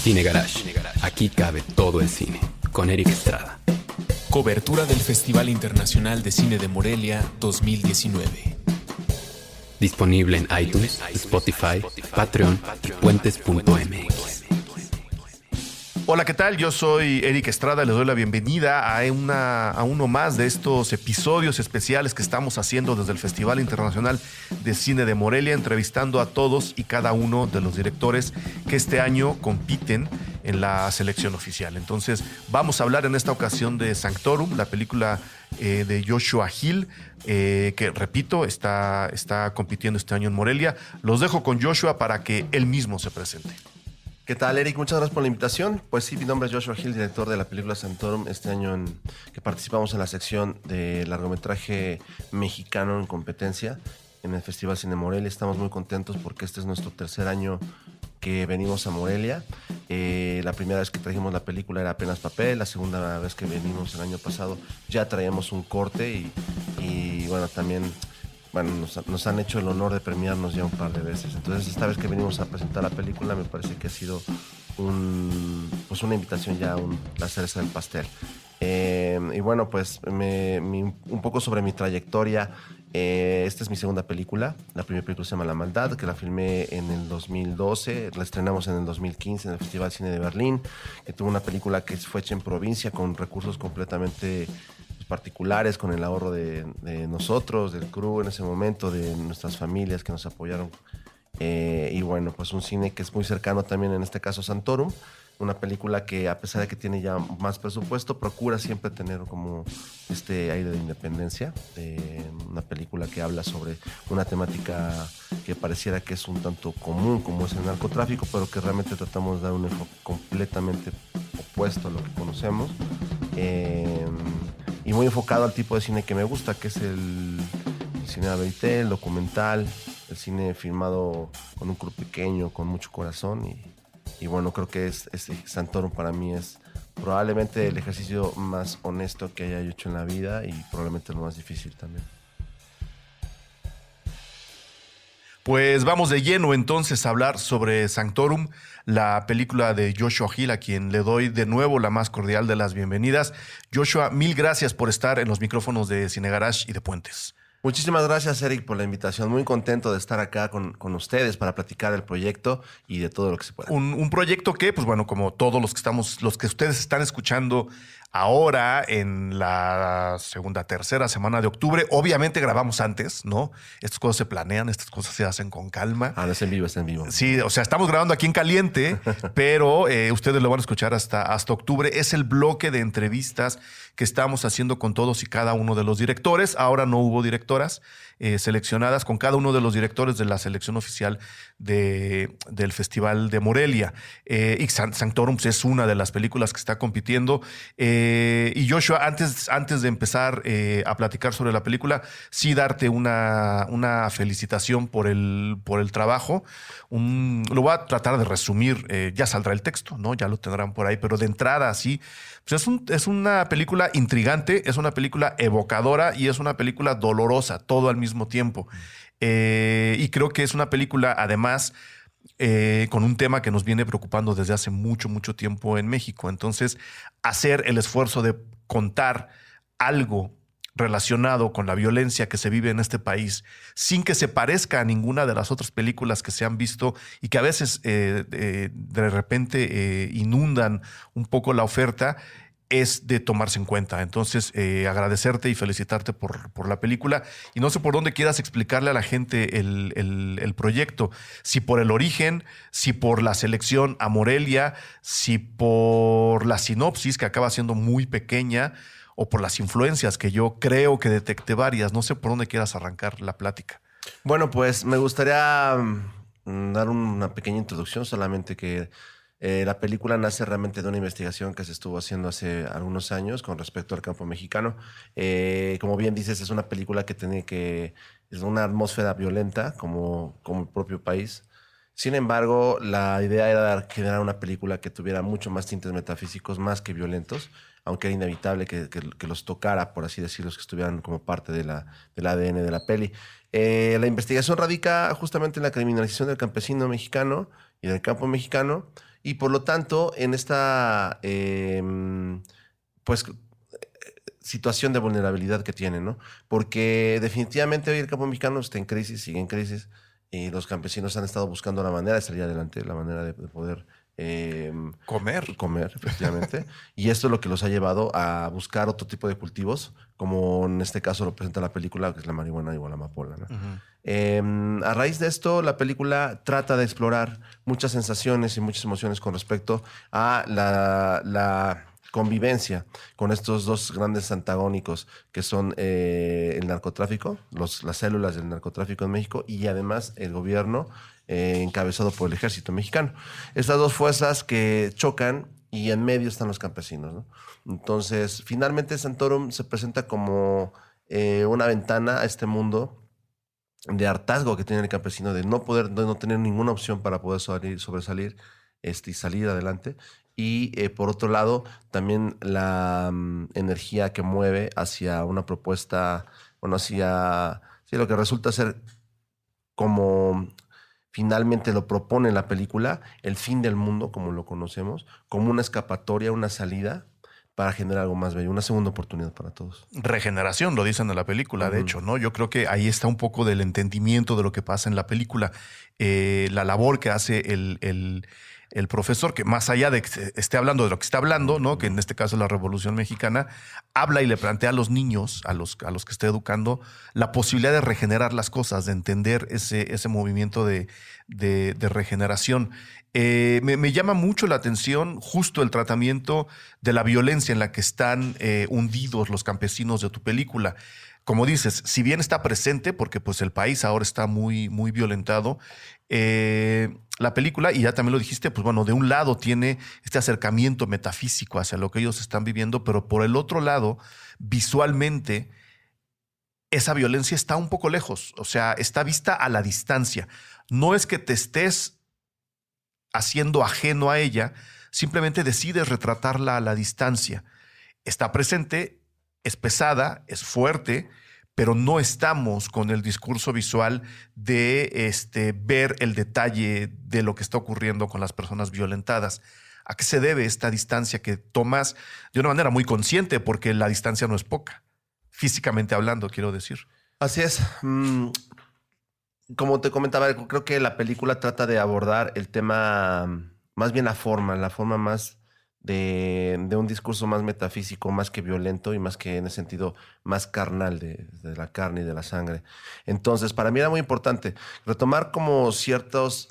Cine Garage. Aquí cabe todo el cine. Con Eric Estrada. Cobertura del Festival Internacional de Cine de Morelia 2019. Disponible en iTunes, Spotify, Patreon y puentes.mx. Hola, ¿qué tal? Yo soy Eric Estrada, les doy la bienvenida a uno más de estos episodios especiales que estamos haciendo desde el Festival Internacional de Cine de Morelia, entrevistando a todos y cada uno de los directores que este año compiten en la selección oficial. Entonces, vamos a hablar en esta ocasión de Sanctorum, la película de Joshua Hill, que, repito, está compitiendo este año en Morelia. Los dejo con Joshua para que él mismo se presente. ¿Qué tal, Eric? Muchas gracias por la invitación. Pues sí, mi nombre es Joshua Hill, director de la película Sanctorum. Este año que participamos en la sección de largometraje mexicano en competencia en el Festival Cine Morelia. Estamos muy contentos porque este es nuestro tercer año que venimos a Morelia. La primera vez que trajimos la película era Apenas Papel. La segunda vez que venimos el año pasado ya traíamos un corte y bueno, también... Bueno, nos han hecho el honor de premiarnos ya un par de veces. Entonces, esta vez que venimos a presentar la película, me parece que ha sido una invitación ya, la cereza del pastel. Y bueno, pues un poco sobre mi trayectoria. Esta es mi segunda película. La primera película se llama La Maldad, que la filmé en el 2012. La estrenamos en el 2015 en el Festival Cine de Berlín, que tuvo una película que fue hecha en provincia con recursos completamente particulares, con el ahorro de nosotros, del crew en ese momento, de nuestras familias que nos apoyaron. Y bueno, pues un cine que es muy cercano también, en este caso Sanctorum, una película que, a pesar de que tiene ya más presupuesto, procura siempre tener como este aire de independencia, una película que habla sobre una temática que pareciera que es un tanto común, como es el narcotráfico, pero que realmente tratamos de dar un enfoque completamente opuesto a lo que conocemos. Y muy enfocado al tipo de cine que me gusta, que es el cine de verité, el documental, el cine filmado con un crew pequeño, con mucho corazón. Y bueno, creo que Sanctorum para mí es probablemente el ejercicio más honesto que haya hecho en la vida y probablemente lo más difícil también. Pues vamos de lleno entonces a hablar sobre Sanctorum, la película de Joshua Hill, a quien le doy de nuevo la más cordial de las bienvenidas. Joshua, mil gracias por estar en los micrófonos de Cine Garage y de Puentes. Muchísimas gracias, Eric, por la invitación. Muy contento de estar acá con ustedes para platicar del proyecto y de todo lo que se pueda. Un proyecto que, pues bueno, como todos los que ustedes están escuchando ahora en la tercera semana de octubre, obviamente grabamos antes, ¿no? Estas cosas se planean, estas cosas se hacen con calma. No es en vivo, está en vivo. Sí, o sea, estamos grabando aquí en caliente, pero ustedes lo van a escuchar hasta octubre. Es el bloque de entrevistas que estamos haciendo con todos y cada uno de los directores. Ahora no hubo directoras seleccionadas, con cada uno de los directores de la selección oficial del Festival de Morelia. Y Sanctorum pues, es una de las películas que está compitiendo. Y Joshua, antes de empezar a platicar sobre la película, sí darte una felicitación por el trabajo. Lo voy a tratar de resumir, ya saldrá el texto, ¿no? Ya lo tendrán por ahí, pero de entrada así, pues es una película intrigante, es una película evocadora y es una película dolorosa, todo al mismo tiempo. Y creo que es una película, además, con un tema que nos viene preocupando desde hace mucho, mucho tiempo en México. Entonces, hacer el esfuerzo de contar algo relacionado con la violencia que se vive en este país sin que se parezca a ninguna de las otras películas que se han visto y que a veces de repente inundan un poco la oferta, es de tomarse en cuenta. Entonces, agradecerte y felicitarte por la película. Y no sé por dónde quieras explicarle a la gente el proyecto. Si por el origen, si por la selección a Morelia, si por la sinopsis, que acaba siendo muy pequeña, o por las influencias, que yo creo que detecté varias. No sé por dónde quieras arrancar la plática. Bueno, pues me gustaría dar una pequeña introducción, solamente que la película nace realmente de una investigación que se estuvo haciendo hace algunos años con respecto al campo mexicano. Como bien dices, es una película es una atmósfera violenta como el propio país. Sin embargo, la idea era generar una película que tuviera mucho más tintes metafísicos, más que violentos, aunque era inevitable que los tocara, por así decirlo, que estuvieran como parte del ADN de la peli. La investigación radica justamente en la criminalización del campesino mexicano y del campo mexicano, y por lo tanto en esta pues situación de vulnerabilidad que tiene, ¿no? Porque definitivamente hoy el campo mexicano está en crisis, sigue en crisis, y los campesinos han estado buscando la manera de salir adelante, la manera de poder comer, efectivamente. Y esto es lo que los ha llevado a buscar otro tipo de cultivos, como en este caso lo presenta la película, que es la marihuana y la amapola, ¿no? A raíz de esto, la película trata de explorar muchas sensaciones y muchas emociones con respecto a la convivencia con estos dos grandes antagónicos que son el narcotráfico, las células del narcotráfico en México y además el gobierno encabezado por el ejército mexicano. Estas dos fuerzas que chocan y en medio están los campesinos, ¿no? Entonces, finalmente Santorum se presenta como una ventana a este mundo de hartazgo que tiene el campesino, de no tener ninguna opción para poder sobresalir y salir adelante. Y por otro lado, también la energía que mueve hacia una propuesta, hacia lo que resulta ser como finalmente lo propone la película, el fin del mundo, como lo conocemos, como una escapatoria, una salida para generar algo más bello, una segunda oportunidad para todos. Regeneración, lo dicen en la película, de hecho, ¿no? Yo creo que ahí está un poco del entendimiento de lo que pasa en la película. La labor que hace el profesor, que más allá de que esté hablando de lo que está hablando, ¿no? Que en este caso es la Revolución Mexicana, habla y le plantea a los niños, a los que esté educando, la posibilidad de regenerar las cosas, de entender ese movimiento de regeneración. Me llama mucho la atención justo el tratamiento de la violencia en la que están hundidos los campesinos de tu película. Como dices, si bien está presente, porque pues el país ahora está muy, muy violentado, la película, y ya también lo dijiste, pues bueno, de un lado tiene este acercamiento metafísico hacia lo que ellos están viviendo, pero por el otro lado, visualmente, esa violencia está un poco lejos, o sea, está vista a la distancia. No es que te estés haciendo ajeno a ella, simplemente decides retratarla a la distancia. Está presente, es pesada, es fuerte, pero no estamos con el discurso visual de ver el detalle de lo que está ocurriendo con las personas violentadas. ¿A qué se debe esta distancia que tomas de una manera muy consciente? Porque la distancia no es poca, físicamente hablando, quiero decir. Así es. Como te comentaba, creo que la película trata de abordar el tema, más bien la forma más de un discurso más metafísico, más que violento y más que en el sentido más carnal de la carne y de la sangre. Entonces, para mí era muy importante retomar como ciertos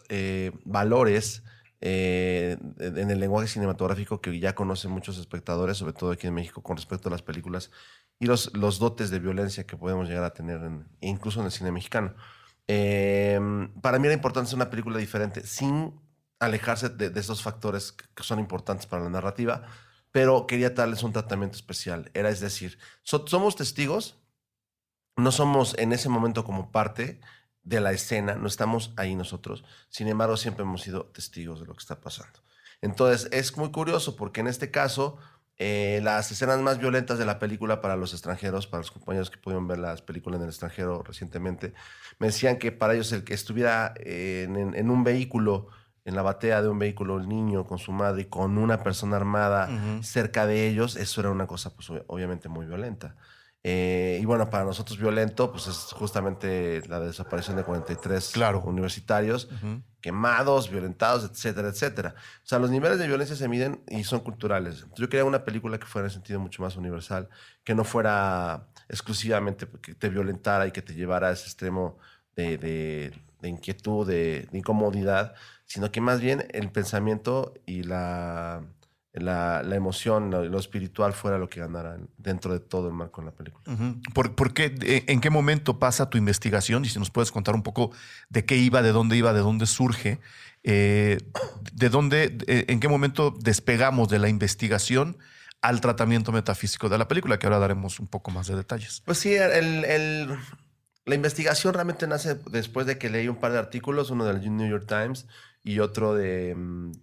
valores en el lenguaje cinematográfico que ya conocen muchos espectadores, sobre todo aquí en México, con respecto a las películas y los dotes de violencia que podemos llegar a tener incluso en el cine mexicano. Para mí era importante hacer una película diferente, sin alejarse de esos factores que son importantes para la narrativa, pero quería darles un tratamiento especial. Es decir, somos testigos, no somos en ese momento como parte de la escena, no estamos ahí nosotros. Sin embargo, siempre hemos sido testigos de lo que está pasando. Entonces, es muy curioso porque en este caso, las escenas más violentas de la película para los extranjeros, para los compañeros que pudieron ver las películas en el extranjero recientemente, me decían que para ellos el que estuviera en un vehículo, en la batea de un vehículo, el niño con su madre y con una persona armada cerca de ellos, eso era una cosa pues obviamente muy violenta. Y bueno, para nosotros violento, pues es justamente la desaparición de 43 universitarios quemados, violentados, etcétera, etcétera. O sea, los niveles de violencia se miden y son culturales. Entonces, yo quería una película que fuera en sentido mucho más universal, que no fuera exclusivamente que te violentara y que te llevara a ese extremo de inquietud, de incomodidad, sino que más bien el pensamiento y la emoción, lo espiritual fuera lo que ganara dentro de todo el marco de la película. ¿Por qué, en qué momento pasa tu investigación? Y si nos puedes contar un poco de qué iba, de dónde surge, en qué momento despegamos de la investigación al tratamiento metafísico de la película, que ahora daremos un poco más de detalles. Pues sí, la investigación realmente nace después de que leí un par de artículos, uno del New York Times y otro de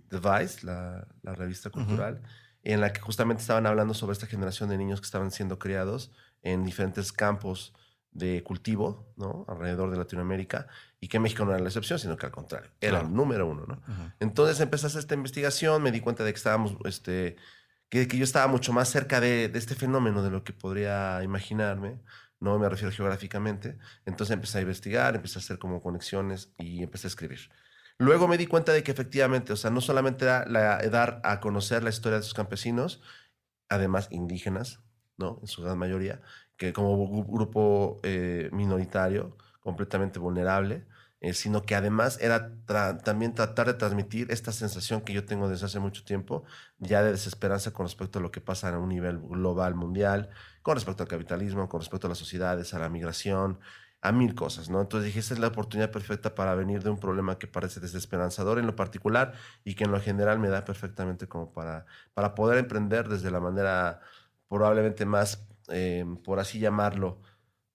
The Vice, la revista cultural, en la que justamente estaban hablando sobre esta generación de niños que estaban siendo criados en diferentes campos de cultivo, ¿no? Alrededor de Latinoamérica, y que México no era la excepción, sino que al contrario, era el número uno, ¿no? Entonces empecé a hacer esta investigación, me di cuenta de que estábamos, que yo estaba mucho más cerca de este fenómeno de lo que podría imaginarme, no me refiero geográficamente. Entonces empecé a investigar, empecé a hacer como conexiones y empecé a escribir. Luego me di cuenta de que efectivamente, o sea, no solamente era dar a conocer la historia de esos campesinos, además indígenas, ¿no? En su gran mayoría, que como grupo minoritario, completamente vulnerable, sino que además era también tratar de transmitir esta sensación que yo tengo desde hace mucho tiempo, ya de desesperanza con respecto a lo que pasa a un nivel global, mundial, con respecto al capitalismo, con respecto a las sociedades, a la migración, a mil cosas, ¿no? Entonces dije, esta es la oportunidad perfecta para venir de un problema que parece desesperanzador en lo particular y que en lo general me da perfectamente como para poder emprender desde la manera probablemente más, por así llamarlo,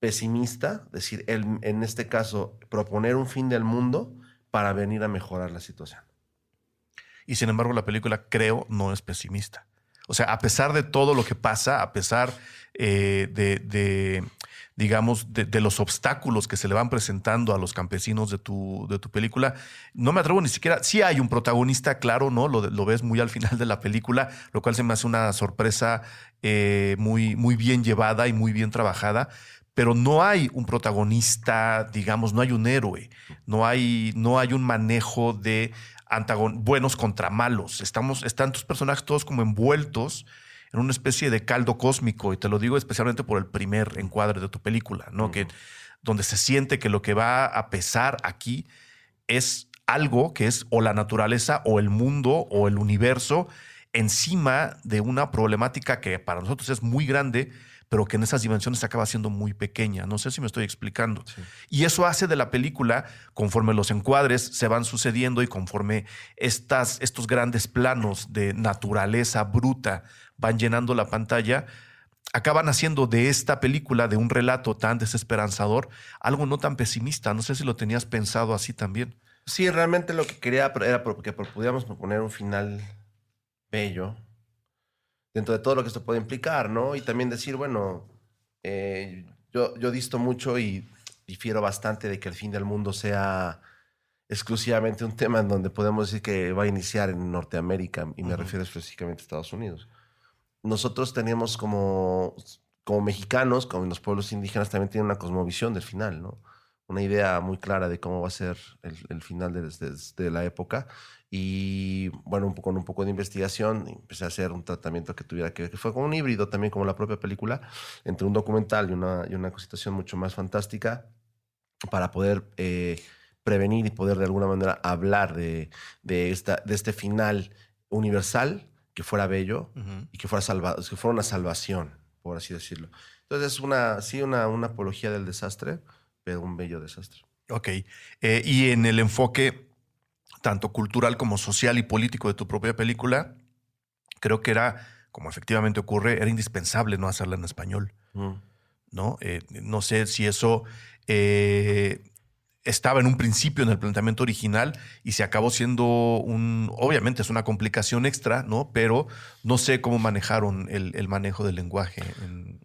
pesimista, decir, en este caso, proponer un fin del mundo para venir a mejorar la situación. Y sin embargo, la película, creo, no es pesimista. O sea, a pesar de todo lo que pasa, a pesar digamos, de los obstáculos que se le van presentando a los campesinos de tu película, no me atrevo ni siquiera. Sí hay un protagonista, claro, ¿no? Lo ves muy al final de la película, lo cual se me hace una sorpresa muy, muy bien llevada y muy bien trabajada. Pero no hay un protagonista, digamos, no hay un héroe, no hay un manejo de buenos contra malos. Están tus personajes todos como envueltos en una especie de caldo cósmico, y te lo digo especialmente por el primer encuadre de tu película, ¿no? Que donde se siente que lo que va a pesar aquí es algo que es o la naturaleza o el mundo o el universo encima de una problemática que para nosotros es muy grande, pero que en esas dimensiones acaba siendo muy pequeña. No sé si me estoy explicando. Sí. Y eso hace de la película, conforme los encuadres se van sucediendo y conforme estos grandes planos de naturaleza bruta van llenando la pantalla, acaban haciendo de esta película, de un relato tan desesperanzador, algo no tan pesimista. No sé si lo tenías pensado así también. Sí, realmente lo que quería era que pudiéramos proponer un final bello, dentro de todo lo que esto puede implicar, ¿no? Y también decir, bueno, yo disto mucho y difiero bastante de que el fin del mundo sea exclusivamente un tema en donde podemos decir que va a iniciar en Norteamérica, y me refiero específicamente a Estados Unidos. Nosotros tenemos como mexicanos, como en los pueblos indígenas, también tienen una cosmovisión del final, ¿no? Una idea muy clara de cómo va a ser el final de la época. Y bueno, con un poco de investigación empecé a hacer un tratamiento que tuviera que fue como un híbrido también, como la propia película, entre un documental y una situación mucho más fantástica, para poder prevenir y poder de alguna manera hablar de este final universal, que fuera bello y que fuera una salvación, por así decirlo. Entonces es una apología del desastre, pero un bello desastre. Ok. Y en el enfoque tanto cultural como social y político de tu propia película, creo que era, como efectivamente ocurre, era indispensable no hacerla en español. ¿No? No sé si eso estaba en un principio en el planteamiento original y se acabó siendo obviamente es una complicación extra, ¿no? Pero no sé cómo manejaron el manejo del lenguaje en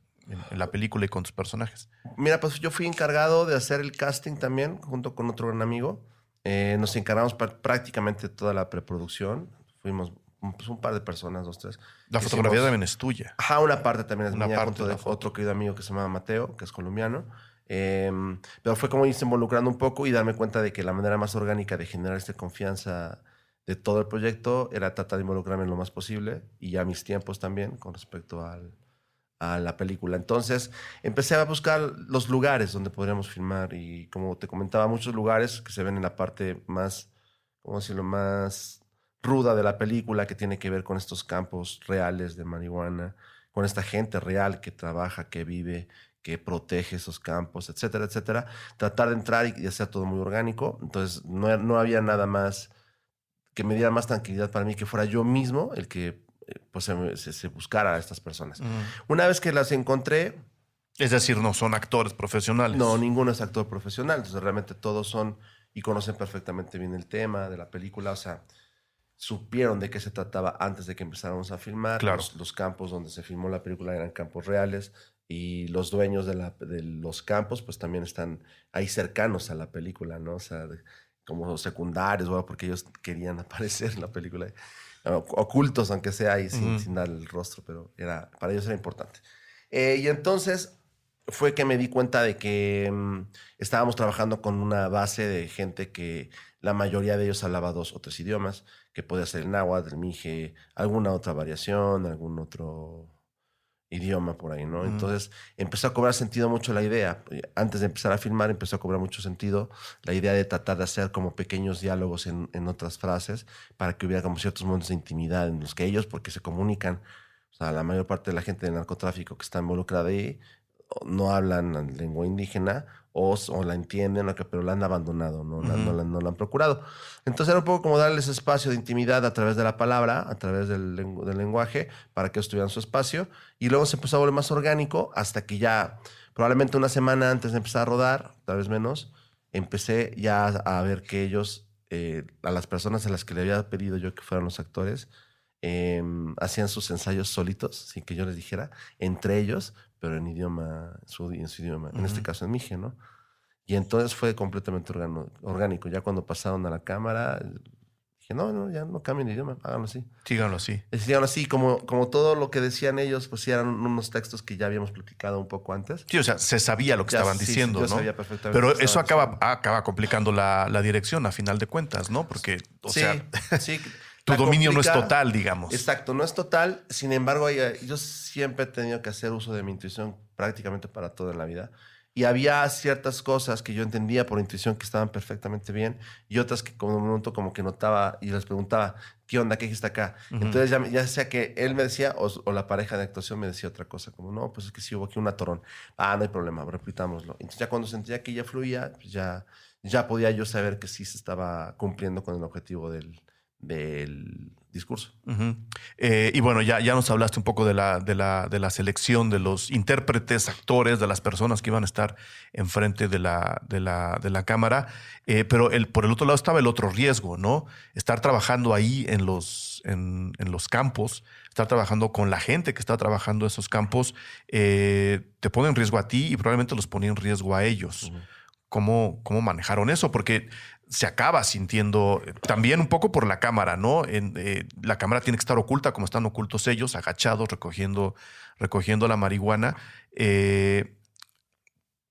la película y con tus personajes. Mira, pues yo fui encargado de hacer el casting también, junto con otro gran amigo. Nos encargamos prácticamente toda la preproducción. Fuimos pues, un par de personas, 2, 3. La fotografía también es tuya. Ajá, una parte también es una mía, parte junto de otro querido amigo que se llama Mateo, que es colombiano. Pero fue como irse involucrando un poco y darme cuenta de que la manera más orgánica de generar esta confianza de todo el proyecto era tratar de involucrarme en lo más posible, y ya mis tiempos también con respecto a la película. Entonces empecé a buscar los lugares donde podríamos filmar, y como te comentaba, muchos lugares que se ven en la parte más, ¿cómo decirlo?, más ruda de la película, que tiene que ver con estos campos reales de marihuana, con esta gente real que trabaja, que vive, que protege esos campos, etcétera, etcétera. Tratar de entrar y hacer todo muy orgánico. Entonces no había nada más que me diera más tranquilidad para mí, que fuera yo mismo el que pues se buscara a estas personas. Una vez que las encontré... Es decir, no son actores profesionales. No, ninguno es actor profesional. Entonces realmente todos son y conocen perfectamente bien el tema de la película. O sea, supieron de qué se trataba antes de que empezáramos a filmar. Claro. Los campos donde se filmó la película eran campos reales. y los dueños de los campos pues también están ahí cercanos a la película, ¿no? O sea, como secundarios, bueno, porque ellos querían aparecer en la película, ocultos aunque sea ahí sin dar el rostro, pero para ellos era importante. Y entonces fue que me di cuenta de que estábamos trabajando con una base de gente que la mayoría de ellos hablaba 2 o 3 idiomas, que podía ser el náhuatl, el mije, alguna otra variación, algún otro idioma por ahí, ¿no? Entonces empezó a cobrar sentido mucho la idea. Antes de empezar a filmar empezó a cobrar mucho sentido la idea de tratar de hacer como pequeños diálogos en otras frases para que hubiera como ciertos momentos de intimidad en los que ellos, porque se comunican, o sea, la mayor parte de la gente del narcotráfico que está involucrada ahí no hablan lengua indígena o la entienden, pero la han abandonado, no la han procurado. Entonces era un poco como darles espacio de intimidad a través de la palabra, a través del lenguaje, para que ellos tuvieran su espacio. Y luego se empezó a volver más orgánico hasta que ya, probablemente una semana antes de empezar a rodar, tal vez menos, empecé ya a ver que ellos, a las personas a las que le había pedido yo que fueran los actores, hacían sus ensayos solitos, sin que yo les dijera, entre ellos, pero en su idioma, en este caso en mije, ¿no? Y entonces fue completamente orgánico. Ya cuando pasaron a la cámara, dije, no, ya no cambien de idioma, háganlo así. Síganlo así. Síganlo así, como todo lo que decían ellos, pues sí eran unos textos que ya habíamos platicado un poco antes. Sí, o sea, se sabía lo que estaban diciendo, yo ¿no? sabía perfectamente Pero lo que eso estaban acaba complicando la dirección a final de cuentas, ¿no? Porque, o sea, sí. tu La dominio no es complica. total, digamos. Exacto, no es total. Sin embargo, yo siempre he tenido que hacer uso de mi intuición prácticamente para todo en la vida. Y había ciertas cosas que yo entendía por intuición que estaban perfectamente bien y otras que como un momento como que notaba y les preguntaba, ¿qué onda? ¿Qué está acá? Entonces ya sea que él me decía o la pareja de actuación me decía otra cosa, como no, pues es que sí hubo aquí un atorón. No hay problema, repitámoslo. Entonces ya cuando sentía que ya fluía, pues ya podía yo saber que sí se estaba cumpliendo con el objetivo del discurso. Y bueno, ya nos hablaste un poco de la selección de los intérpretes, actores, de las personas que iban a estar enfrente de la cámara. Pero por el otro lado estaba el otro riesgo, ¿no? Estar trabajando ahí en los campos, estar trabajando con la gente que está trabajando esos campos, te pone en riesgo a ti y probablemente los pone en riesgo a ellos. ¿Cómo manejaron eso? Porque se acaba sintiendo también un poco por la cámara, ¿no? La cámara tiene que estar oculta como están ocultos ellos, agachados, recogiendo la marihuana.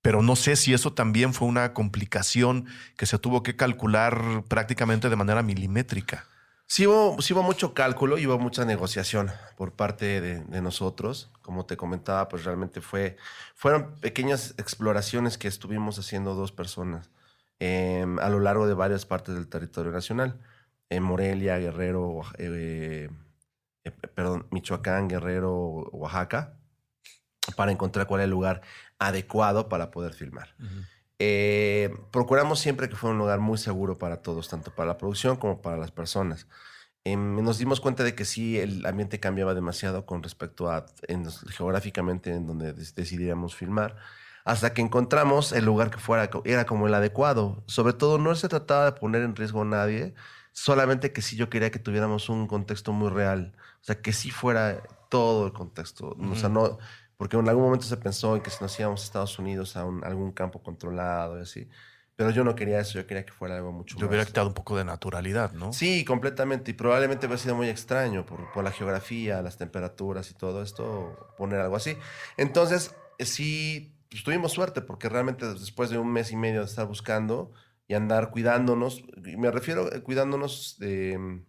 Pero no sé si eso también fue una complicación que se tuvo que calcular prácticamente de manera milimétrica. Sí hubo mucho cálculo y hubo mucha negociación por parte de nosotros. Como te comentaba, pues realmente fueron pequeñas exploraciones que estuvimos haciendo 2 personas a lo largo de varias partes del territorio nacional. En Morelia, Guerrero, Michoacán, Guerrero, Oaxaca, para encontrar cuál es el lugar adecuado para poder filmar. Procuramos siempre que fuera un lugar muy seguro para todos, tanto para la producción como para las personas. Nos dimos cuenta de que sí, el ambiente cambiaba demasiado con respecto a geográficamente en donde decidiríamos filmar, hasta que encontramos el lugar que era como el adecuado. Sobre todo no se trataba de poner en riesgo a nadie, solamente que sí yo quería que tuviéramos un contexto muy real, o sea, que sí fuera todo el contexto, o sea, no... Porque en algún momento se pensó en que si nos íbamos a Estados Unidos a algún campo controlado y así. Pero yo no quería eso, yo quería que fuera algo mucho Yo más. hubiera quitado un poco de naturalidad, ¿no? Sí, completamente. Y probablemente hubiera sido muy extraño por la geografía, las temperaturas y todo esto, poner algo así. Entonces, sí, pues, tuvimos suerte porque realmente después de 1 mes y medio de estar buscando y andar cuidándonos, y me refiero a cuidándonos de...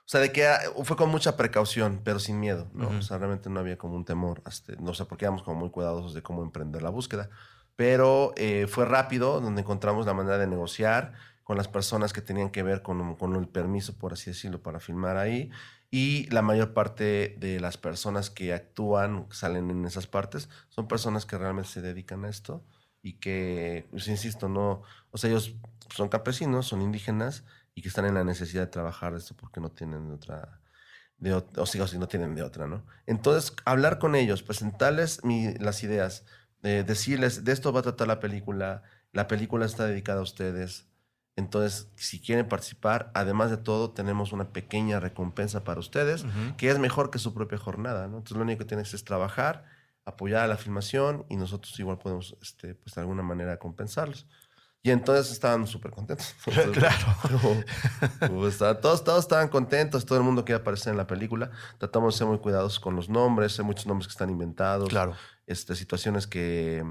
O sea, de que fue con mucha precaución, pero sin miedo, ¿no? O sea, realmente no había como un temor, no sé, porque éramos como muy cuidadosos de cómo emprender la búsqueda. Pero fue rápido, donde encontramos la manera de negociar con las personas que tenían que ver con el permiso, por así decirlo, para filmar ahí. Y la mayor parte de las personas que actúan, que salen en esas partes, son personas que realmente se dedican a esto y que, pues, insisto, no... O sea, ellos son campesinos, son indígenas, y que están en la necesidad de trabajar esto porque no tienen otra, o si no tienen de otra, ¿no? Entonces, hablar con ellos, presentarles las ideas, decirles, de esto va a tratar la película está dedicada a ustedes, entonces, si quieren participar, además de todo, tenemos una pequeña recompensa para ustedes, que es mejor que su propia jornada, ¿no? Entonces, lo único que tienes es trabajar, apoyar a la filmación y nosotros igual podemos, pues de alguna manera compensarlos. Y entonces estaban súper contentos. Claro. Todos estaban contentos, todo el mundo quería aparecer en la película. Tratamos de ser muy cuidadosos con los nombres, hay muchos nombres que están inventados. Claro. Situaciones que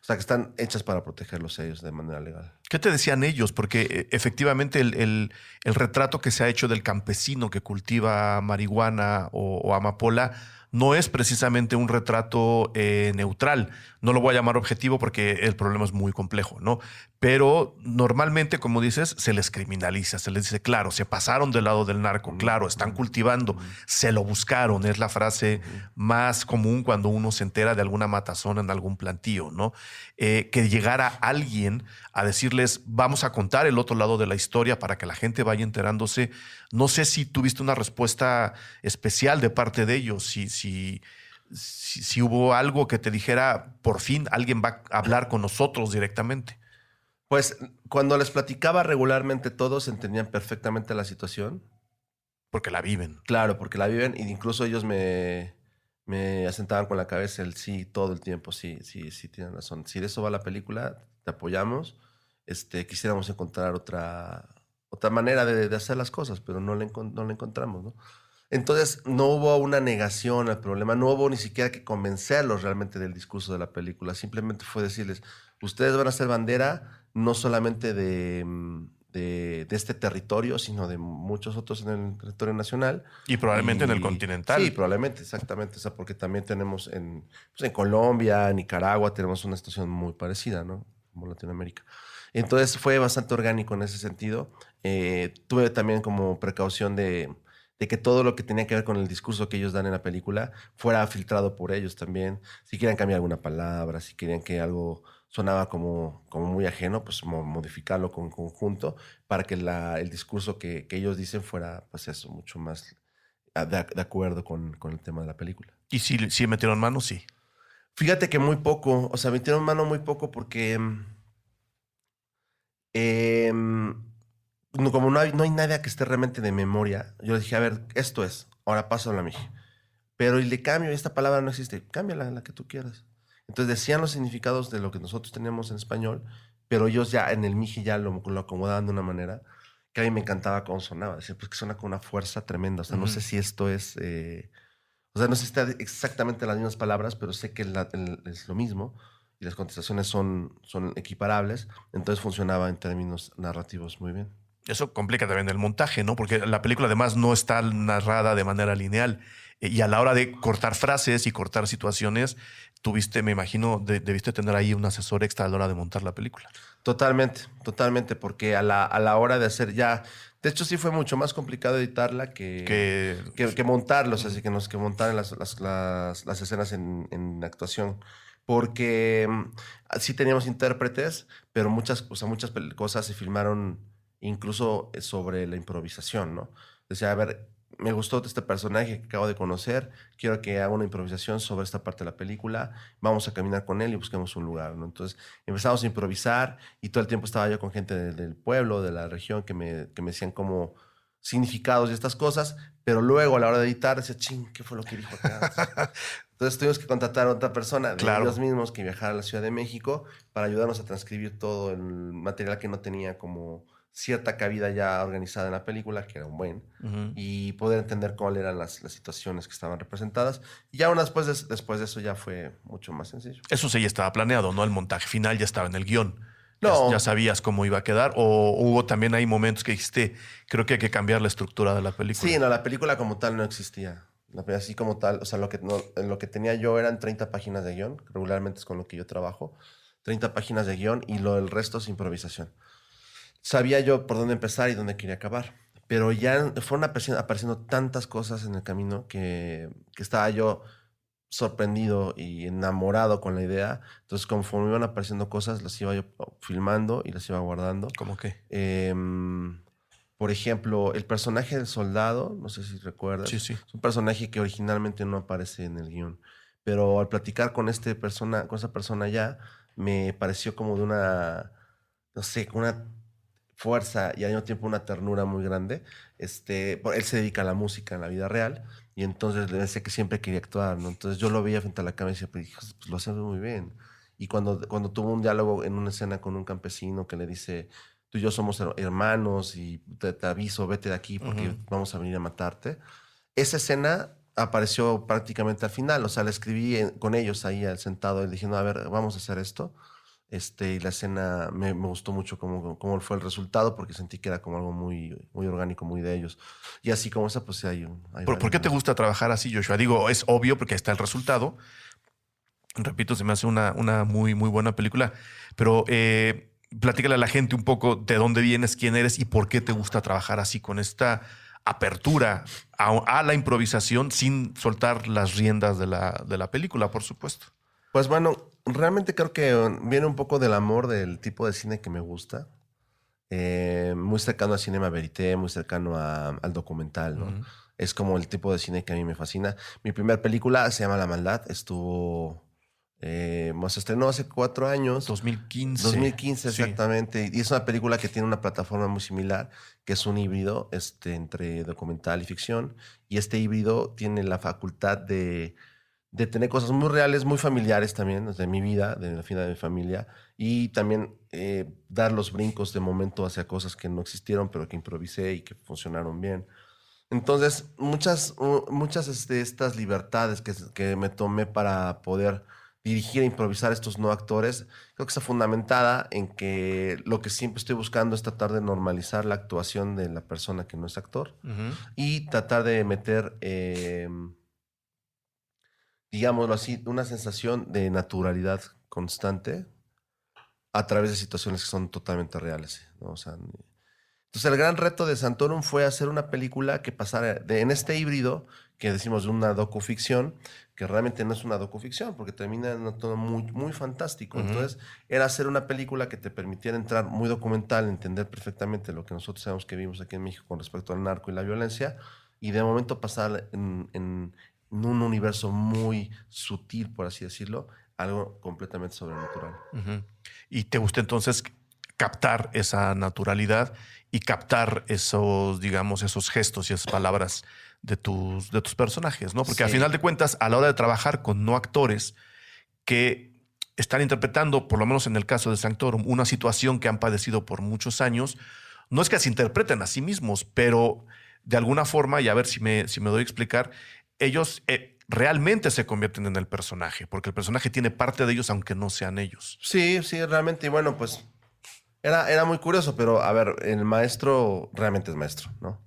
están hechas para protegerlos ellos de manera legal. ¿Qué te decían ellos? Porque efectivamente el retrato que se ha hecho del campesino que cultiva marihuana o amapola no es precisamente un retrato neutral. No lo voy a llamar objetivo porque el problema es muy complejo, ¿no? Pero normalmente, como dices, se les criminaliza, se les dice, claro, se pasaron del lado del narco, claro, están cultivando, se lo buscaron, es la frase más común cuando uno se entera de alguna matazón en algún plantío, ¿no? Que llegara alguien a decirles, vamos a contar el otro lado de la historia para que la gente vaya enterándose. No sé si tuviste una respuesta especial de parte de ellos, si hubo algo que te dijera, por fin alguien va a hablar con nosotros directamente. Pues cuando les platicaba regularmente todos entendían perfectamente la situación. Porque la viven. Claro, porque la viven e incluso ellos me asentaban con la cabeza el sí todo el tiempo, sí, tienen razón. Si de eso va la película, te apoyamos. Quisiéramos encontrar otra manera de hacer las cosas, pero no la encontramos, ¿no? Entonces no hubo una negación al problema, no hubo ni siquiera que convencerlos realmente del discurso de la película. Simplemente fue decirles, ustedes van a ser bandera no solamente de este territorio, sino de muchos otros en el territorio nacional. Y probablemente en el continental. Sí, probablemente, exactamente. O sea, porque también tenemos en Colombia, Nicaragua, tenemos una situación muy parecida, ¿no? Como Latinoamérica. Entonces fue bastante orgánico en ese sentido. Tuve también como precaución de que todo lo que tenía que ver con el discurso que ellos dan en la película fuera filtrado por ellos también. Si querían cambiar alguna palabra, si querían que algo sonaba como muy ajeno, pues modificarlo con conjunto para que el discurso que ellos dicen fuera, pues eso, mucho más de acuerdo con el tema de la película. ¿Y si metieron mano? Sí. Fíjate que muy poco, o sea, metieron mano muy poco porque como no hay nadie que esté realmente de memoria, yo les dije, a ver, esto es, ahora pásalo a mí. Pero y le cambio, esta palabra no existe, cámbiala, la que tú quieras. Entonces decían los significados de lo que nosotros teníamos en español, pero ellos ya en el Miji ya lo acomodaban de una manera que a mí me encantaba cómo sonaba. Decía, pues que suena con una fuerza tremenda. O sea, no sé si esto es... o sea, no sé si está exactamente las mismas palabras, pero sé que es lo mismo y las contestaciones son equiparables. Entonces funcionaba en términos narrativos muy bien. Eso complica también el montaje, ¿no? Porque la película además no está narrada de manera lineal. Y a la hora de cortar frases y cortar situaciones, tuviste, me imagino, debiste tener ahí un asesor extra a la hora de montar la película. Totalmente, porque a la hora de hacer ya... De hecho, sí fue mucho más complicado editarla que montarlos, así que montar las escenas en actuación. Porque sí teníamos intérpretes, pero muchas cosas se filmaron incluso sobre la improvisación, ¿no? Decía, a ver, me gustó este personaje que acabo de conocer, quiero que haga una improvisación sobre esta parte de la película, vamos a caminar con él y busquemos un lugar, ¿no? Entonces empezamos a improvisar y todo el tiempo estaba yo con gente del pueblo, de la región, que me decían como significados y estas cosas, pero luego a la hora de editar decía, ching, ¿qué fue lo que dijo acá? Entonces tuvimos que contratar a otra persona de ellos mismos que viajara a la Ciudad de México para ayudarnos a transcribir todo el material que no tenía como cierta cabida ya organizada en la película, que era un buen, y poder entender cuáles eran las situaciones que estaban representadas. Y ya después de eso ya fue mucho más sencillo. Eso sí ya estaba planeado, ¿no? El montaje final ya estaba en el guión. No. Ya sabías cómo iba a quedar. ¿O hubo también ahí momentos que dijiste, creo que hay que cambiar la estructura de la película? Sí, no, la película como tal no existía. Así como tal, o sea, lo que tenía yo eran 30 páginas de guión, que regularmente es con lo que yo trabajo, 30 páginas de guión y el resto es improvisación. Sabía yo por dónde empezar y dónde quería acabar, pero ya fueron apareciendo tantas cosas en el camino que estaba yo sorprendido y enamorado con la idea. Entonces, conforme iban apareciendo cosas, las iba yo filmando y las iba guardando. ¿Cómo qué? Por ejemplo, el personaje del soldado, no sé si recuerdas. Sí, sí. Es un personaje que originalmente no aparece en el guión. Pero al platicar con esa persona ya, me pareció como de una, no sé, una fuerza y al mismo tiempo una ternura muy grande. Él se dedica a la música en la vida real y entonces le decía que siempre quería actuar, ¿no? Entonces yo lo veía frente a la cámara y decía, pues lo hace muy bien. Y cuando tuvo un diálogo en una escena con un campesino que le dice, tú y yo somos hermanos y te aviso, vete de aquí porque vamos a venir a matarte. Esa escena apareció prácticamente al final, o sea, la escribí con ellos ahí sentado y dije, no, a ver, vamos a hacer esto. Y la escena me gustó mucho cómo fue el resultado porque sentí que era como algo muy, muy orgánico, muy de ellos. Y así como esa, pues hay ¿Por qué te gusta trabajar así, Joshua? Digo, es obvio porque ahí está el resultado. Repito, se me hace una muy, muy buena película. Pero platícale a la gente un poco de dónde vienes, quién eres y por qué te gusta trabajar así con esta apertura a la improvisación sin soltar las riendas de la película, por supuesto. Pues bueno, realmente creo que viene un poco del amor del tipo de cine que me gusta. Muy cercano al cinema verité, muy cercano al documental, ¿no? Ujú. Es como el tipo de cine que a mí me fascina. Mi primera película se llama La Maldad. Se estrenó hace 4 años. 2015. 2015, Sí. exactamente. Y es una película que tiene una plataforma muy similar, que es un híbrido entre documental y ficción. Y este híbrido tiene la facultad de tener cosas muy reales, muy familiares también, de mi vida, de la vida de mi familia, y también dar los brincos de momento hacia cosas que no existieron, pero que improvisé y que funcionaron bien. Entonces, muchas de estas libertades que me tomé para poder dirigir e improvisar estos no actores, creo que está fundamentada en que lo que siempre estoy buscando es tratar de normalizar la actuación de la persona que no es actor Ujú. y tratar de meter, digámoslo así, una sensación de naturalidad constante a través de situaciones que son totalmente reales, ¿no? O sea, entonces el gran reto de Santorum fue hacer una película que pasara en este híbrido que decimos de una docuficción, que realmente no es una docuficción porque termina en un tono muy, muy fantástico. Ujú. Entonces era hacer una película que te permitiera entrar muy documental, entender perfectamente lo que nosotros sabemos que vimos aquí en México con respecto al narco y la violencia, y de momento pasar en un universo muy sutil, por así decirlo, algo completamente sobrenatural. Ujú. Y te gusta entonces captar esa naturalidad y captar esos, digamos, esos gestos y esas palabras de tus personajes, ¿no? Porque al Sí. final de cuentas, a la hora de trabajar con no actores que están interpretando, por lo menos en el caso de Sanctorum, una situación que han padecido por muchos años, no es que se interpreten a sí mismos, pero de alguna forma, y a ver si me doy a explicar, ellos realmente se convierten en el personaje, porque el personaje tiene parte de ellos aunque no sean ellos. Sí, sí, realmente. Y bueno, pues era muy curioso, pero a ver, el maestro realmente es maestro, ¿no?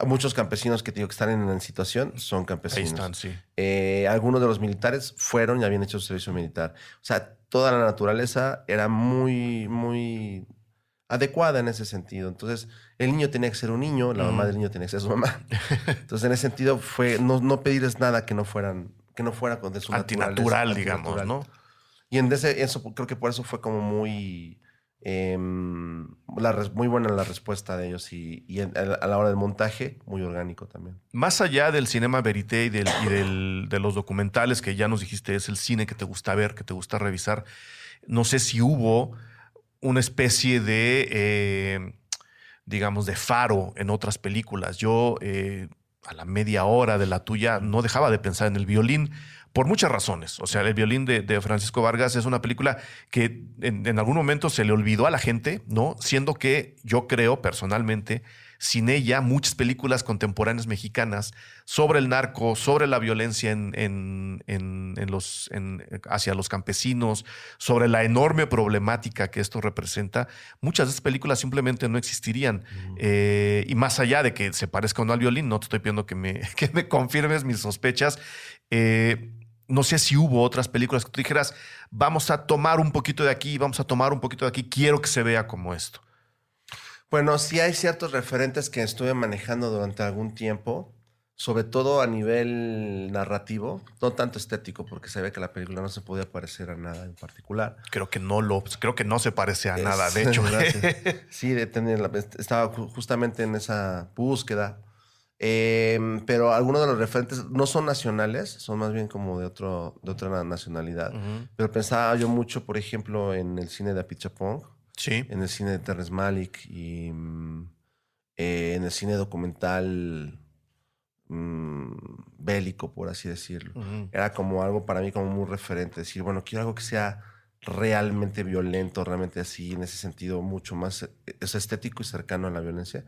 Muchos campesinos que te digo que están en situación son Ahí campesinos. están, sí. Algunos de los militares fueron y habían hecho su servicio militar. O sea, toda la naturaleza era muy, muy adecuada en ese sentido. Entonces, el niño tenía que ser un niño, la mamá del niño tenía que ser su mamá. Entonces, en ese sentido, fue no pedirles nada que no fuera de su Antinatural, naturaleza, digamos, antinatural. ¿no? Y eso creo que por eso fue como muy, muy buena la respuesta de ellos y a la hora del montaje, muy orgánico también. Más allá del cinema verité de los documentales que ya nos dijiste, es el cine que te gusta ver, que te gusta revisar. No sé si hubo una especie de, digamos, de faro en otras películas. Yo, a la media hora de la tuya, no dejaba de pensar en El Violín por muchas razones. O sea, El Violín de Francisco Vargas es una película que en algún momento se le olvidó a la gente, ¿no? Siendo que yo creo personalmente, sin ella, muchas películas contemporáneas mexicanas sobre el narco, sobre la violencia hacia los campesinos, sobre la enorme problemática que esto representa, muchas de esas películas simplemente no existirían. Y más allá de que se parezca o no al Violín, no te estoy pidiendo que me confirmes mis sospechas. No sé si hubo otras películas que tú dijeras, vamos a tomar un poquito de aquí, vamos a tomar un poquito de aquí, quiero que se vea como esto. Bueno, sí hay ciertos referentes que estuve manejando durante algún tiempo, sobre todo a nivel narrativo, no tanto estético, porque se ve que la película no se podía parecer a nada en particular. Creo que no se parece a nada, de hecho. Gracias. Sí, estaba justamente en esa búsqueda. Pero algunos de los referentes no son nacionales, son más bien como de otra nacionalidad. Ujú. Pero pensaba yo mucho, por ejemplo, en el cine de Apichatpong, Sí. en el cine de Terrence Malick y en el cine documental bélico, por así decirlo. Era como algo para mí como muy referente. Decir, bueno, quiero algo que sea realmente violento, realmente así, en ese sentido, mucho más es estético y cercano a la violencia.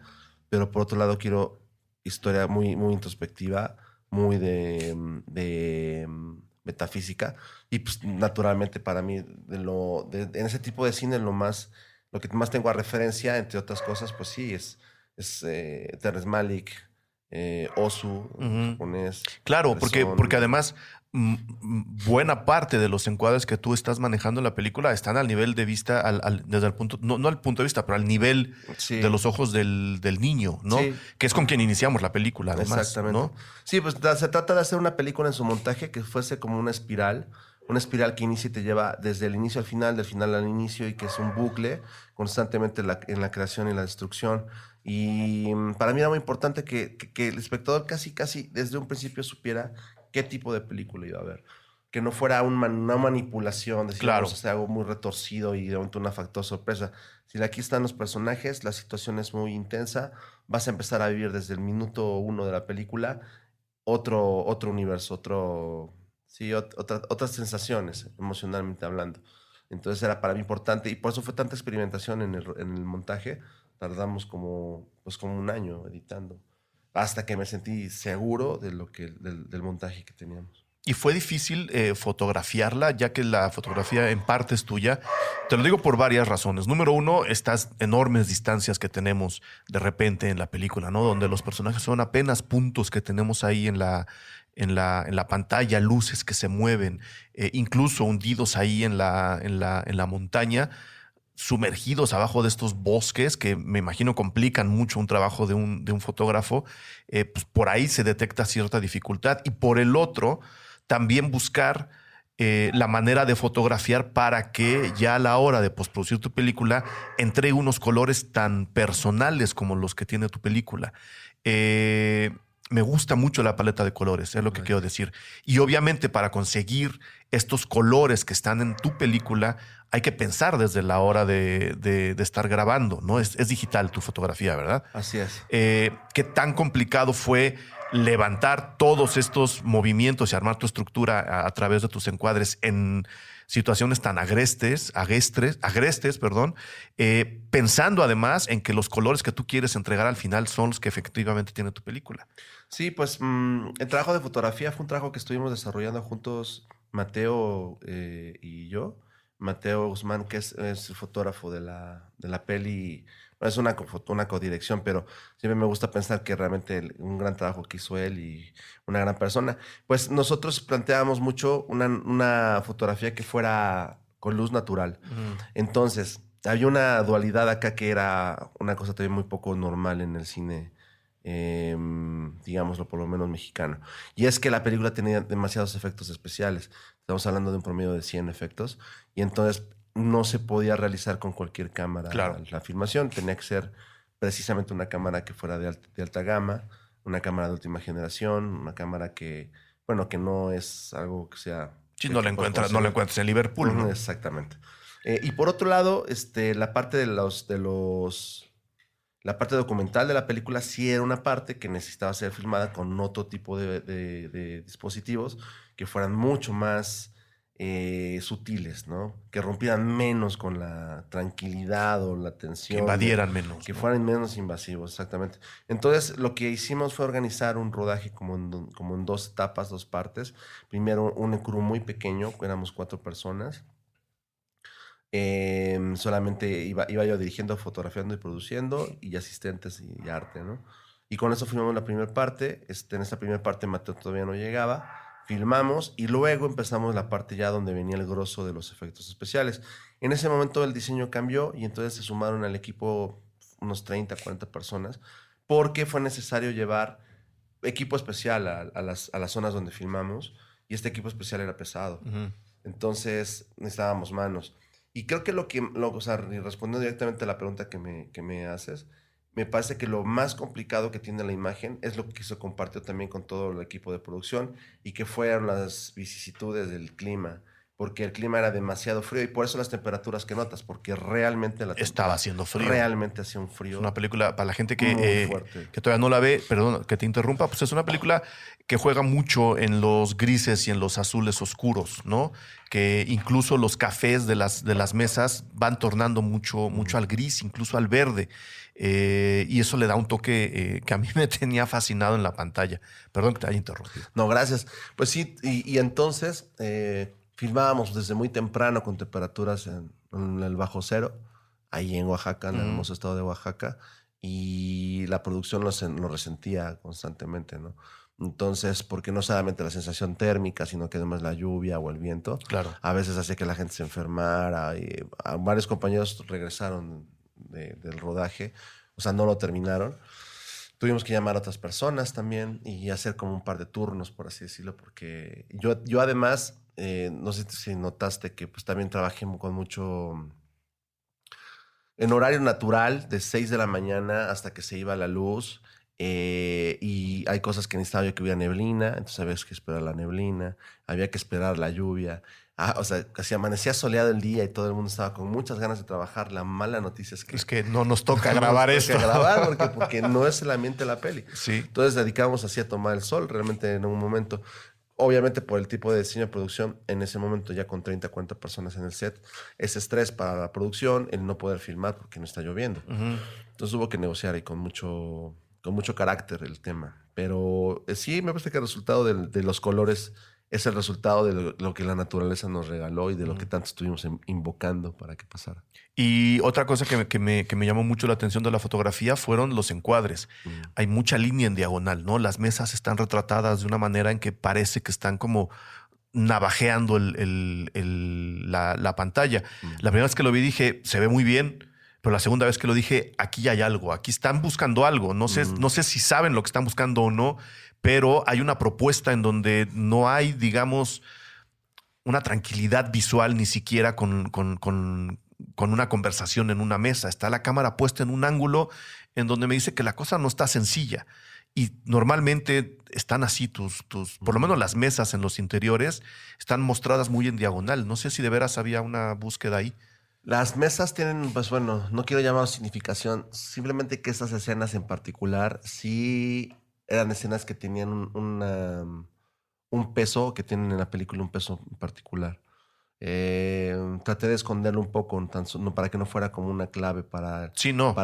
Pero por otro lado, quiero historia muy, muy introspectiva, muy de metafísica. Y pues naturalmente para mí, en ese tipo de cine, lo que más tengo a referencia, entre otras cosas, pues sí, es Terrence Malick, Ozu, japonés. Claro, porque Bresson. además buena parte de los encuadres que tú estás manejando en la película están al nivel de vista, desde el punto, no al punto de vista, pero al nivel Sí. de los ojos del niño, ¿no? Sí. Que es con quien iniciamos la película, además. Exactamente. ¿No? Sí, pues se trata de hacer una película en su montaje que fuese como una espiral que inicia y te lleva desde el inicio al final, del final al inicio, y que es un bucle constantemente en la creación y la destrucción. Y para mí era muy importante que el espectador casi desde un principio supiera qué tipo de película iba a ver. Que no fuera una manipulación, decir, Claro. vamos a hacer algo muy retorcido y de momento una factor sorpresa. Si aquí están los personajes, la situación es muy intensa, vas a empezar a vivir desde el minuto 1 de la película otro universo, otras sensaciones, emocionalmente hablando. Entonces era para mí importante y por eso fue tanta experimentación en el montaje. Tardamos como un año editando, hasta que me sentí seguro del montaje que teníamos. Y fue difícil fotografiarla, ya que la fotografía en parte es tuya. Te lo digo por varias razones. Número uno, estas enormes distancias que tenemos de repente en la película, ¿no? Donde los personajes son apenas puntos que tenemos ahí en la pantalla, luces que se mueven, incluso hundidos ahí en la montaña, sumergidos abajo de estos bosques que me imagino complican mucho un trabajo de un fotógrafo. Pues por ahí se detecta cierta dificultad. Y por el otro, también buscar la manera de fotografiar para que ya a la hora de postproducir tu película entregue unos colores tan personales como los que tiene tu película. Me gusta mucho la paleta de colores, es lo que quiero decir. Y obviamente para conseguir estos colores que están en tu película hay que pensar desde la hora de estar grabando, ¿no? Es digital tu fotografía, ¿verdad? Así es. ¿Qué tan complicado fue levantar todos estos movimientos y armar tu estructura a través de tus encuadres en situaciones tan agrestes, perdón, pensando además en que los colores que tú quieres entregar al final son los que efectivamente tiene tu película? Sí, pues el trabajo de fotografía fue un trabajo que estuvimos desarrollando juntos Mateo y yo. Mateo Guzmán, que es el fotógrafo de la peli, es una codirección, pero siempre me gusta pensar que realmente un gran trabajo que hizo él y una gran persona. Pues nosotros planteábamos mucho una fotografía que fuera con luz natural. Entonces, había una dualidad acá que era una cosa también muy poco normal en el cine, digámoslo por lo menos mexicano. Y es que la película tenía demasiados efectos especiales. Estamos hablando de un promedio de 100 efectos. Y entonces no se podía realizar con cualquier cámara. Claro. La filmación tenía que ser precisamente una cámara que fuera de alta gama, una cámara de última generación, una cámara que no es algo que sea... Sí, no la encuentras en Liverpool, ¿no? Exactamente. Y por otro lado, la parte la parte documental de la película sí era una parte que necesitaba ser filmada con otro tipo de dispositivos que fueran mucho más sutiles, ¿no? Que rompieran menos con la tranquilidad o la tensión. Que invadieran menos. Que ¿no? fueran menos invasivos, exactamente. Entonces, lo que hicimos fue organizar un rodaje como en dos etapas, dos partes. Primero, un crew muy pequeño, éramos 4 personas. Solamente iba yo dirigiendo, fotografiando y produciendo, y asistentes y arte, ¿no? Y con eso filmamos la primera parte. En esta primera parte Mateo todavía no llegaba. Filmamos y luego empezamos la parte ya donde venía el grosso de los efectos especiales. En ese momento el diseño cambió y entonces se sumaron al equipo unos 30, 40 personas, porque fue necesario llevar equipo especial a las zonas donde filmamos, y este equipo especial era pesado. Entonces necesitábamos manos. Y creo que respondiendo directamente a la pregunta que me haces, me parece que lo más complicado que tiene la imagen es lo que se compartió también con todo el equipo de producción, y que fueron las vicisitudes del clima, porque el clima era demasiado frío y por eso las temperaturas que notas, porque realmente Estaba haciendo frío. Realmente hacía un frío. Es una película, para la gente muy que fuerte. todavía no la ve, perdón que te interrumpa, pues es una película que juega mucho en los grises y en los azules oscuros, ¿no? Que incluso los cafés de las mesas van tornando mucho al gris, incluso al verde. Y eso le da un toque que a mí me tenía fascinado en la pantalla. Perdón que te haya interrumpido. No, gracias. Pues sí, y entonces filmábamos desde muy temprano con temperaturas en el bajo cero, ahí en Oaxaca, en el hermoso estado de Oaxaca, y la producción lo resentía constantemente, ¿no? Entonces, porque no solamente la sensación térmica, sino que además la lluvia o el viento, Claro. a veces hacía que la gente se enfermara. Y varios compañeros regresaron del rodaje, o sea, no lo terminaron. Tuvimos que llamar a otras personas también y hacer como un par de turnos, por así decirlo, porque yo además, no sé si notaste que pues también trabajé con mucho en horario natural, de 6 de la mañana hasta que se iba la luz. Y hay cosas que necesitaba yo que hubiera neblina, entonces había que esperar la neblina, había que esperar la lluvia. O sea, casi amanecía soleado el día y todo el mundo estaba con muchas ganas de trabajar. La mala noticia es que no nos toca grabar esto. Nos toca grabar porque no es el ambiente de la peli. Sí. Entonces dedicábamos así a tomar el sol realmente en un momento. Obviamente por el tipo de diseño de producción, en ese momento ya con 30, 40 personas en el set, ese estrés para la producción, el no poder filmar porque no está lloviendo. Entonces hubo que negociar ahí con mucho carácter el tema. Pero sí, me parece que el resultado de los colores es el resultado de lo que la naturaleza nos regaló y de lo que tanto estuvimos invocando para que pasara. Y otra cosa que me llamó mucho la atención de la fotografía fueron los encuadres. Hay mucha línea en diagonal, ¿no? Las mesas están retratadas de una manera en que parece que están como navajeando la pantalla. La primera vez que lo vi dije, se ve muy bien. Pero la segunda vez que lo dije, aquí hay algo, aquí están buscando algo. No sé si saben lo que están buscando o no, pero hay una propuesta en donde no hay, digamos, una tranquilidad visual ni siquiera con una conversación en una mesa. Está la cámara puesta en un ángulo en donde me dice que la cosa no está sencilla. Y normalmente están así por lo menos las mesas en los interiores están mostradas muy en diagonal. No sé si de veras había una búsqueda ahí. Las mesas tienen, pues bueno, no quiero llamar significación, simplemente que esas escenas en particular sí eran escenas que tenían un peso, que tienen en la película un peso en particular. Traté de esconderlo un poco para que no fuera como una clave para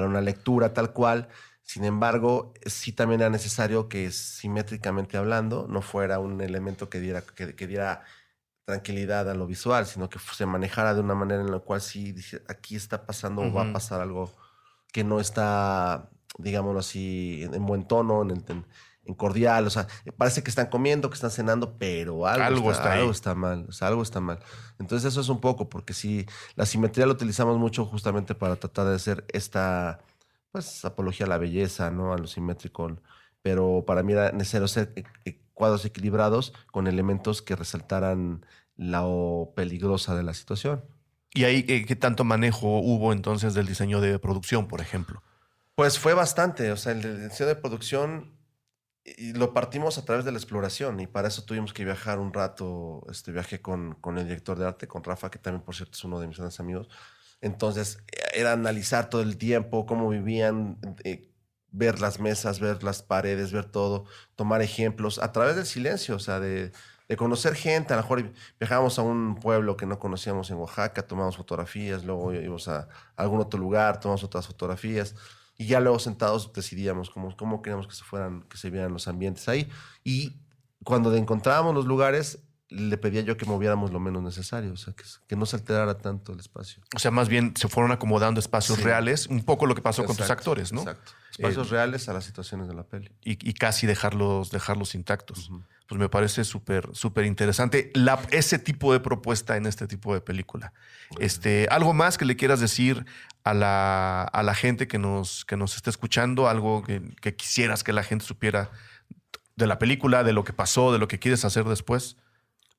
una lectura tal cual. Sin embargo, sí también era necesario que simétricamente hablando no fuera un elemento que diera tranquilidad a lo visual, sino que se manejara de una manera en la cual sí dice, aquí está pasando o va a pasar algo que no está, digámoslo así, en buen tono, en cordial. O sea, parece que están comiendo, que están cenando, pero algo está mal. O sea, algo está mal. Entonces eso es un poco, porque sí, la simetría la utilizamos mucho justamente para tratar de hacer esta, pues, apología a la belleza, ¿no? A lo simétrico. Pero para mí era necesario hacer cuadros equilibrados con elementos que resaltaran lo peligrosa de la situación. ¿Y ahí qué tanto manejo hubo entonces del diseño de producción, por ejemplo? Pues fue bastante. O sea, el diseño de producción lo partimos a través de la exploración y para eso tuvimos que viajar un rato. Viajé con el director de arte, con Rafa, que también, por cierto, es uno de mis grandes amigos. Entonces, era analizar todo el tiempo, cómo vivían, ver las mesas, ver las paredes, ver todo, tomar ejemplos a través del silencio, o sea, de conocer gente. A lo mejor viajábamos a un pueblo que no conocíamos en Oaxaca, tomamos fotografías, luego íbamos a algún otro lugar, tomamos otras fotografías y ya luego sentados decidíamos cómo queríamos que se vieran los ambientes ahí. Y cuando encontrábamos los lugares, le pedía yo que moviéramos lo menos necesario, o sea, que no se alterara tanto el espacio. O sea, más bien se fueron acomodando espacios reales, un poco lo que pasó con tus actores, ¿no? Exacto. Espacios reales a las situaciones de la peli. Y casi dejarlos intactos. Pues me parece súper interesante ese tipo de propuesta en este tipo de película. ¿Algo más que le quieras decir a la gente que nos esté escuchando? ¿Algo que quisieras que la gente supiera de la película, de lo que pasó, de lo que quieres hacer después?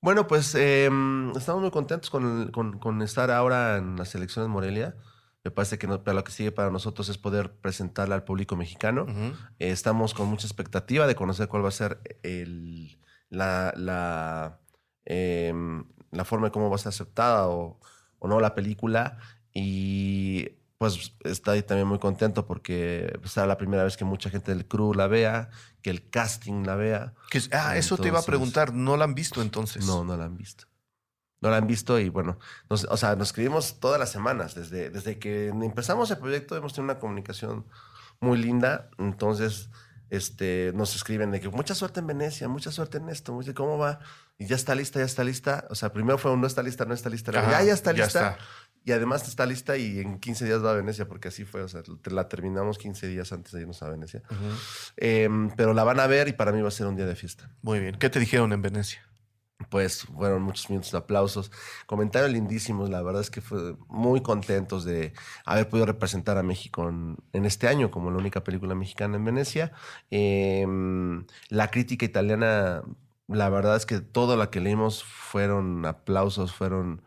Bueno, pues estamos muy contentos con estar ahora en las elecciones Morelia. Me parece que lo que sigue para nosotros es poder presentarla al público mexicano. Estamos con mucha expectativa de conocer cuál va a ser la forma de cómo va a ser aceptada o no la película. Y pues estoy también muy contento porque será la primera vez que mucha gente del crew la vea, que el casting la vea. Eso te iba a preguntar. ¿No la han visto entonces? No la han visto. No la han visto y bueno, nos escribimos todas las semanas. Desde que empezamos el proyecto hemos tenido una comunicación muy linda. Entonces nos escriben de que mucha suerte en Venecia, mucha suerte en esto, ¿cómo va? Y ya está lista. O sea, primero fue un no está lista. Luego, ya está lista. Está. Y además está lista y en 15 días va a Venecia, porque así fue. O sea, la terminamos 15 días antes de irnos a Venecia. Pero la van a ver y para mí va a ser un día de fiesta. Muy bien. ¿Qué te dijeron en Venecia? Pues fueron muchos minutos de aplausos, comentarios lindísimos. La verdad es que fue muy contentos de haber podido representar a México en este año como la única película mexicana en Venecia. La crítica italiana, la verdad es que todo lo que leímos fueron aplausos, fueron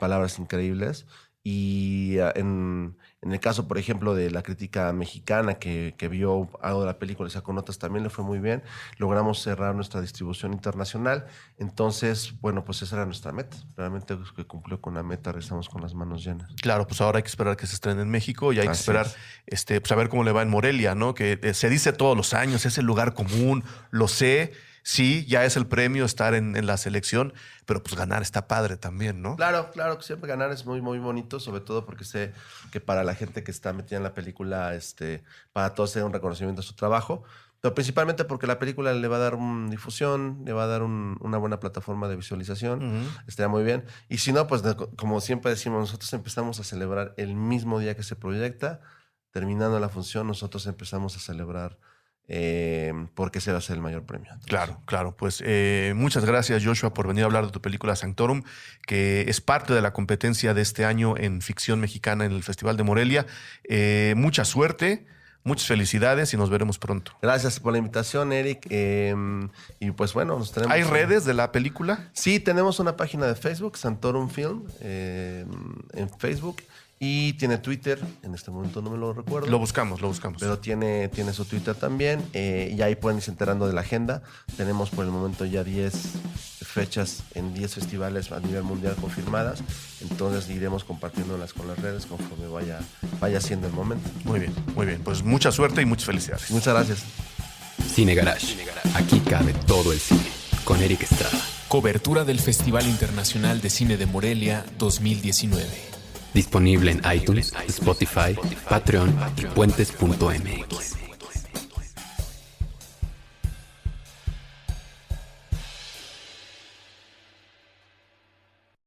palabras increíbles. Y en el caso, por ejemplo, de la crítica mexicana que vio algo de la película y sacó notas, también le fue muy bien. Logramos cerrar nuestra distribución internacional. Entonces, bueno, pues esa era nuestra meta. Realmente que cumplió con la meta, regresamos con las manos llenas. Claro, pues ahora hay que esperar que se estrene en México y hay que esperar pues a ver cómo le va en Morelia, ¿no? Que se dice todos los años, es el lugar común, lo sé. Sí, ya es el premio estar en la selección, pero pues ganar está padre también, ¿no? Claro, que siempre ganar es muy, muy bonito, sobre todo porque sé que para la gente que está metida en la película, para todos sea un reconocimiento a su trabajo, pero principalmente porque la película le va a dar difusión, le va a dar una buena plataforma de visualización, estaría muy bien. Y si no, pues como siempre decimos, nosotros empezamos a celebrar el mismo día que se proyecta, terminando la función, nosotros empezamos a celebrar porque ese va a ser el mayor premio. Entonces, Claro. Pues muchas gracias, Joshua, por venir a hablar de tu película Sanctorum, que es parte de la competencia de este año en ficción mexicana en el Festival de Morelia. Mucha suerte, muchas felicidades y nos veremos pronto. Gracias por la invitación, Eric. Y pues bueno, nos tenemos. ¿Hay redes de la película? Sí, tenemos una página de Facebook, Sanctorum Film, en Facebook. Y tiene Twitter, en este momento no me lo recuerdo. Lo buscamos. Pero tiene su Twitter también. Y ahí pueden irse enterando de la agenda. Tenemos por el momento ya 10 fechas en 10 festivales a nivel mundial confirmadas. Entonces iremos compartiéndolas con las redes conforme vaya siendo el momento. Muy bien. Pues mucha suerte y muchas felicidades. Muchas gracias. Cine Garage. Aquí cabe todo el cine. Con Eric Estrada. Cobertura del Festival Internacional de Cine de Morelia 2019. Disponible en iTunes, Spotify, Patreon y puentes.mx.